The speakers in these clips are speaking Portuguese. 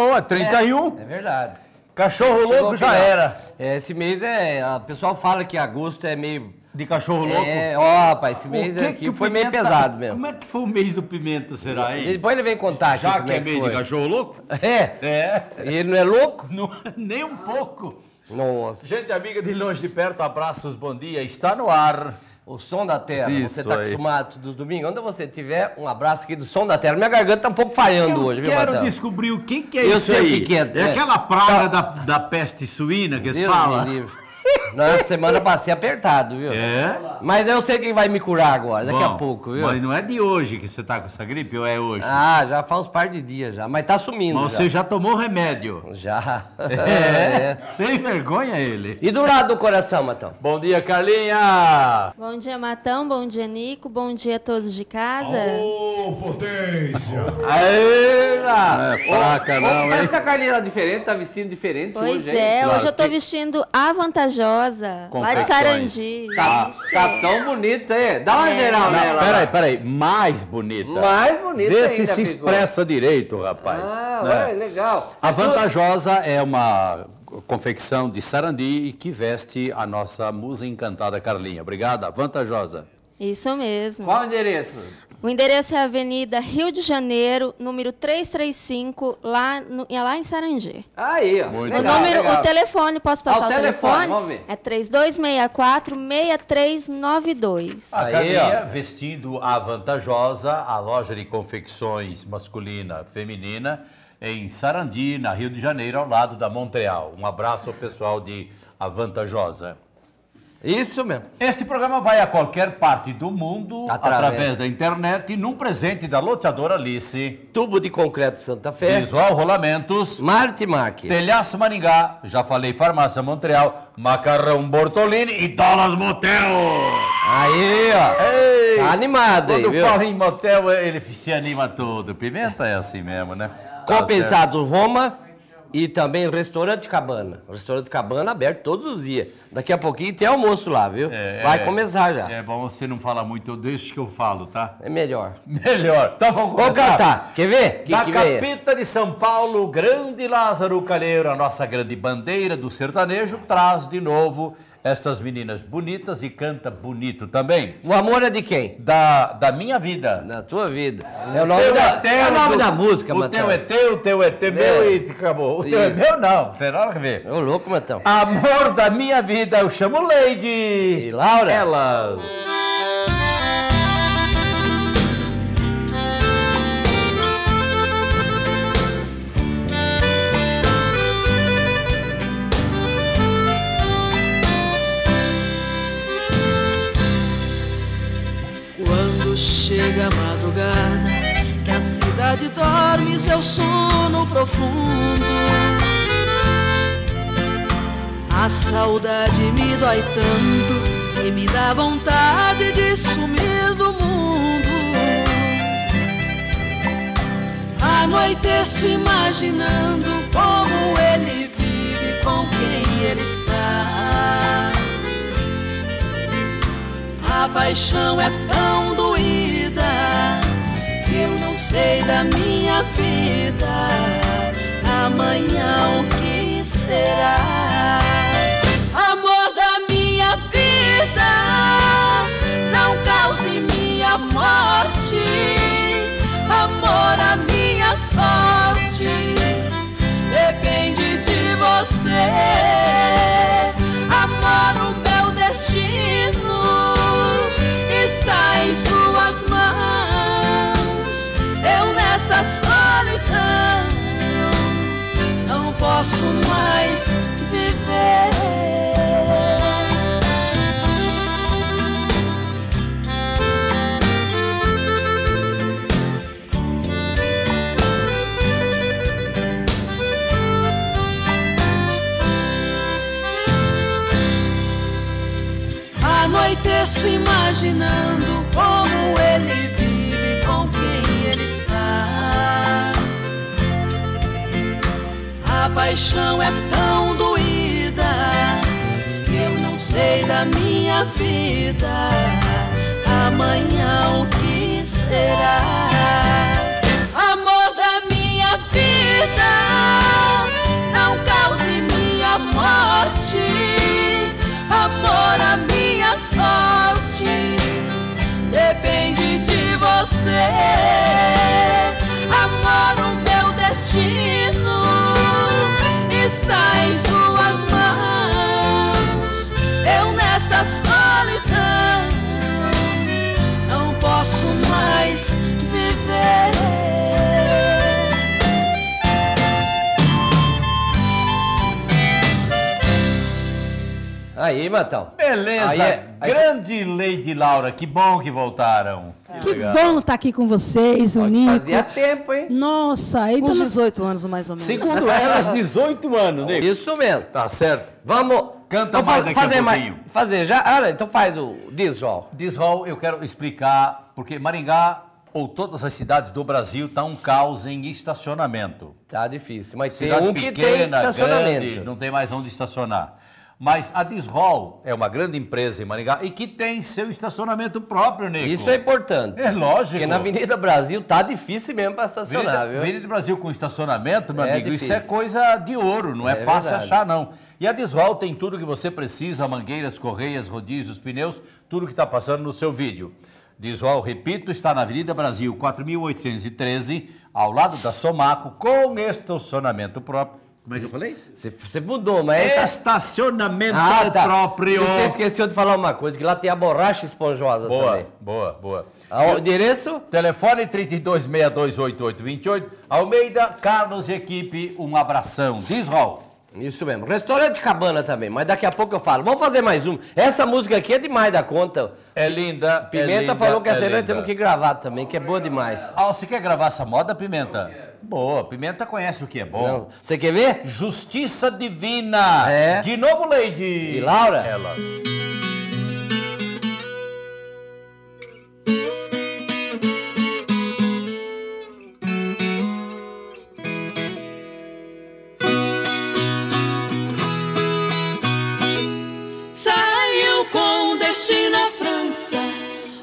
acabou, é 31. É verdade. Cachorro louco já era. Esse mês o pessoal fala que agosto é meio... De cachorro louco? Rapaz, esse mês aqui foi meio pesado mesmo. Como é que foi o mês do Pimenta, será, hein? Depois ele vem contar aqui. Já que é mês de cachorro louco? É. Ele não é louco? Não, nem um pouco. Nossa. Gente amiga de longe de perto, abraços, bom dia. Está no ar. O Som da Terra. Isso Você está aí. acostumado dos domingos. Onde você tiver, um abraço aqui do Som da Terra. Minha garganta tá um pouco falhando hoje, viu, Quero Matão? descobrir o que é Eu isso sei aí. o que é. É aquela praga da peste suína que eles Deus falam. me livre. Na semana passei apertado, viu? É? Mas eu sei quem vai me curar agora, daqui a Bom, pouco, viu? Mas não é de hoje que você tá com essa gripe, ou é hoje? Ah, já faz uns par de dias já, mas tá sumindo. Mas você já tomou remédio? Já. Sem vergonha ele. E do lado do coração, Matão? Bom dia, Carlinha! Bom dia, Matão. Bom dia, Nico. Bom dia a todos de casa. Ô, potência! Aê, Não é fraca não, Parece hein? que a Carlinha tá diferente, tá vestindo diferente Pois hoje, é, hein? hoje eu tô que- vestindo a Vantajosa, lá de Confecções. Sarandi. Tá, Isso. tá tão bonita, hein? Dá uma geral nela. Não, peraí, mais bonita. Mais bonita Vê ainda se ficou. expressa direito, rapaz. Ah, né? olha, legal. A Vantajosa é uma confecção de Sarandi e que veste a nossa musa encantada Carlinha. Obrigada, Vantajosa. Isso mesmo. Qual o endereço? O endereço é a Avenida Rio de Janeiro, número 335, lá em Sarandi. Aí, ó. Muito O Legal, número, legal. o telefone, posso passar o o telefone, telefone? vamos ver. É 3264-6392. A Aí, Carlinha ó. vestindo a Vantajosa, a loja de confecções masculina e feminina, em Sarandi, na Rio de Janeiro, ao lado da Montreal. Um abraço ao pessoal de A Vantajosa. Isso mesmo. Este programa vai a qualquer parte do mundo, Através. através da internet, num presente da loteadora Alice. Tubo de concreto Santa Fé. Visual Rolamentos, Martimac. Telhaço Maringá, já falei Farmácia Montreal, Macarrão Bortolini e Dollars Motel. Aí, ó. Ei, Tá animado aí, quando viu? fala em motel, ele se anima todo. Pimenta é assim mesmo, né? Tá Compensado Roma e também Restaurante Cabana. Restaurante Cabana aberto todos os dias. Daqui a pouquinho tem almoço lá, viu? Vai começar já. É bom você não falar muito, deixa que eu falo, tá? É melhor. Melhor. Então vamos Vamos começar. cantar. Quer ver? Da Que vem? capita de São Paulo, grande Lázaro Calheiro, a nossa grande bandeira do sertanejo, traz de novo estas meninas bonitas e canta bonito também. O amor é de quem? Da minha vida. Na tua vida. É o nome é o nome da música, O Matão. teu é teu, o teu é teu, meu e acabou. O teu é Isso. meu não, não tem nada a ver. Ô, louco, Matão. Amor da minha vida, eu chamo Lady. E Laura? Elas. Quando chega a madrugada, que a cidade dorme seu sono profundo, a saudade me dói tanto e me dá vontade de sumir do mundo. Anoiteço imaginando como ele vive, com quem ele está. A paixão é tão doída que eu não sei da minha vida amanhã o que será. Amor da minha vida, não cause minha morte. Amor, a minha sorte depende de você. Amor, o meu destino está em suas mãos. Eu nesta solidão não posso mais viver. Anoiteço imaginando como ele vive, com quem ele está. A paixão é tão doída que eu não sei da minha vida amanhã o que será. Amor da minha vida, você. Amor, o meu destino está em suas mãos. Eu nesta solidão não posso mais viver. Aí, Matão. Beleza. Grande Lady Laura, que bom que voltaram. Que bom estar aqui com vocês, o Nico. Fazia tempo, hein? Nossa, aí Uns 18 anos, mais ou menos. Segundo elas, 18 anos, Nico. Isso mesmo. Tá certo. Vamos. Canta mais daqui a fazer pouquinho. Fazer já? Ah, então faz o Disral. Disral, eu quero explicar, porque Maringá, ou todas as cidades do Brasil, tá um caos em estacionamento. Tá difícil, mas Cidade tem um que tem pequena, estacionamento. grande, não tem mais onde estacionar. Mas a Disral é uma grande empresa em Maringá e que tem seu estacionamento próprio, Nico. Isso é importante. É lógico. Porque na Avenida Brasil tá difícil mesmo para estacionar, viu? Avenida Brasil com estacionamento, meu É amigo, difícil. isso é coisa de ouro, não é fácil verdade. achar, não. E a Disral tem tudo que você precisa, mangueiras, correias, rodízios, pneus, tudo que está passando no seu vídeo. Disral, repito, está na Avenida Brasil, 4.813, ao lado da Somaco, com estacionamento próprio. Como é que eu falei? Você mudou, mas... Estacionamento tá. próprio. E você esqueceu de falar uma coisa, que lá tem a borracha esponjosa também. Boa. O endereço? Telefone 32628828. Almeida, Carlos e equipe, um abração. Disral. Isso mesmo. Restaurante Cabana também, mas daqui a pouco eu falo. Vamos fazer mais um. Essa música aqui é demais da conta. É linda. Pimenta falou que essa nós temos que gravar também, que é boa demais. Ah, você quer gravar essa moda, Pimenta? Boa, Pimenta conhece o que é bom. Não. Você quer ver? Justiça Divina. É. De novo, Lady. E Laura? Ela. Saiu com destino à França,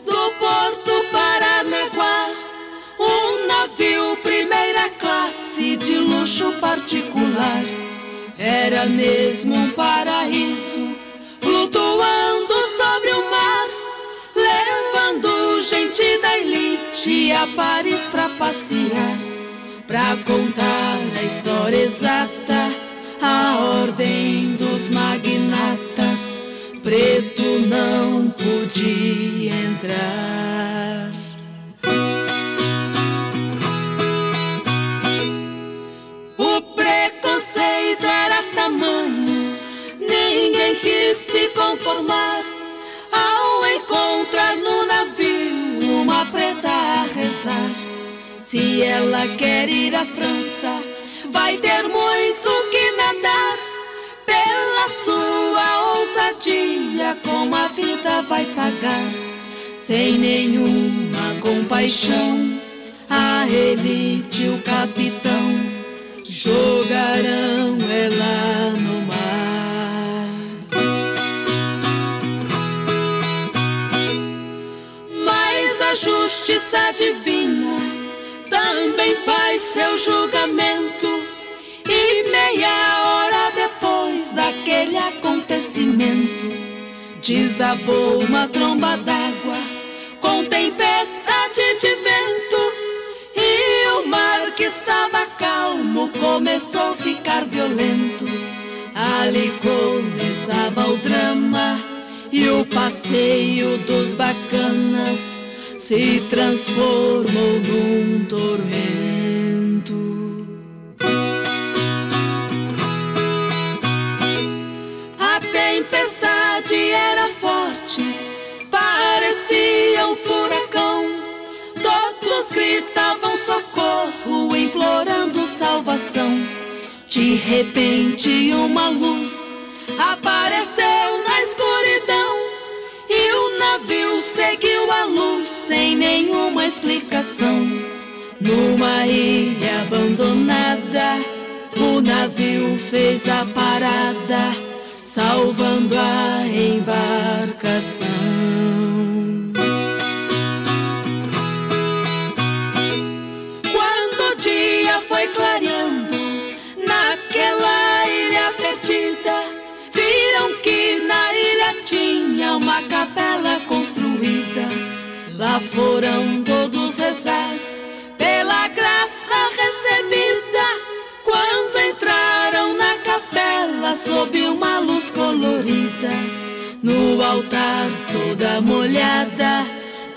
do Porto Paranaguá, um navio primeira classe de luxo particular. Era mesmo um paraíso, flutuando sobre o mar, levando gente da elite a Paris pra passear, pra contar a história exata, a ordem dos magnatas. Preto não podia entrar. O preconceito era tamanho, ninguém quis se conformar ao encontrar no navio uma preta a rezar. Se ela quer ir à França, vai ter muito que nadar. Pela sua ousadia, como a vida vai pagar. Sem nenhuma compaixão, a elite e o capitão jogarão ela no mar. Mas a justiça divina também faz seu julgamento. E meia hora depois daquele acontecimento, desabou uma tromba d'água com tempestade de vento, e o mar que estava calmo começou a ficar violento. Ali começava o drama e o passeio dos bacanas se transformou num tormento. A tempestade era forte, parecia um furacão. Todos gritavam socorro, implorando salvação. De repente uma luz apareceu na escuridão, e o navio seguiu a luz sem nenhuma explicação. Numa ilha abandonada, o navio fez a parada, salvando a embarcação. Quando o dia foi clareando, naquela ilha perdida, viram que na ilha tinha uma capela construída. Lá foram todos todos rezar pela graça recebida quando entraram na capela sob uma luz colorida. No altar toda molhada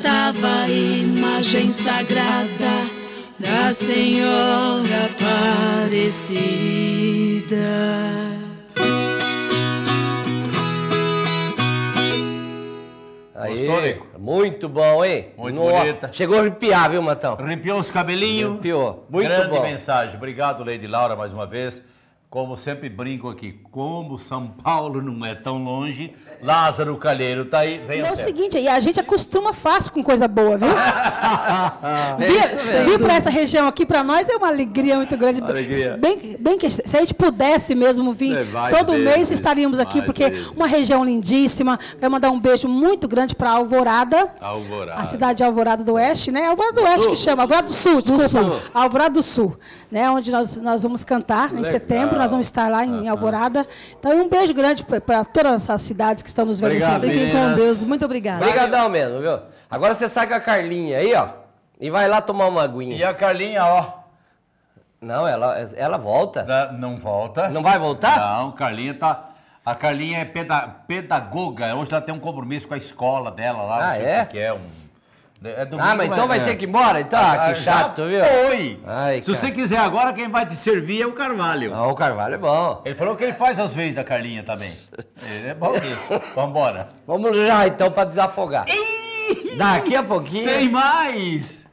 tava a imagem sagrada da Senhora Aparecida. Aí, Gostou, Nico? muito bom, hein? Muito Nossa, bonita. chegou a arrepiar, viu, Matão? Arrepiou os cabelinhos. Arrepiou. Muito Grande bom. mensagem. Obrigado, Lady Laura, mais uma vez. Como sempre brinco aqui, como São Paulo não é tão longe, Lázaro Calheiro tá aí, E venha é o certo. seguinte, e a gente acostuma fácil com coisa boa, viu? mesmo. Vir para essa região aqui, para nós, é uma alegria muito grande. Alegria. Bem que se a gente pudesse mesmo vir Mais todo mês, vezes, estaríamos aqui, mais porque vezes. uma região lindíssima. Quero mandar um beijo muito grande para Alvorada. Alvorada. A cidade de Alvorada do Oeste, né? Alvorada do Oeste que chama, Alvorada do Sul, desculpa. Sul. Alvorada do Sul, né? Onde nós vamos cantar em setembro, nós vamos estar lá em Alvorada. Então, um beijo grande para todas essas cidades que estão nos vendo. Obrigado, nesse Fiquem com Deus. Muito obrigada. Obrigadão mesmo, viu? Agora você sai com a Carlinha aí, ó, e vai lá tomar uma aguinha. E a Carlinha, ó, Não, ela volta. não volta. Não vai voltar? Não, Carlinha tá... A Carlinha é pedagoga, hoje ela tem um compromisso com a escola dela lá, Ah, não sei é? o que é, domingo, Mas então vai ter que ir embora? Então, que já chato, viu? Foi. Ai, Se cara. você quiser agora, quem vai te servir é o Carvalho. Ah, o Carvalho é bom. Ele falou que ele faz as vezes da Carlinha também. Ele é bom nisso. Vambora. Vamos já então para desafogar. Daqui a pouquinho. Tem mais!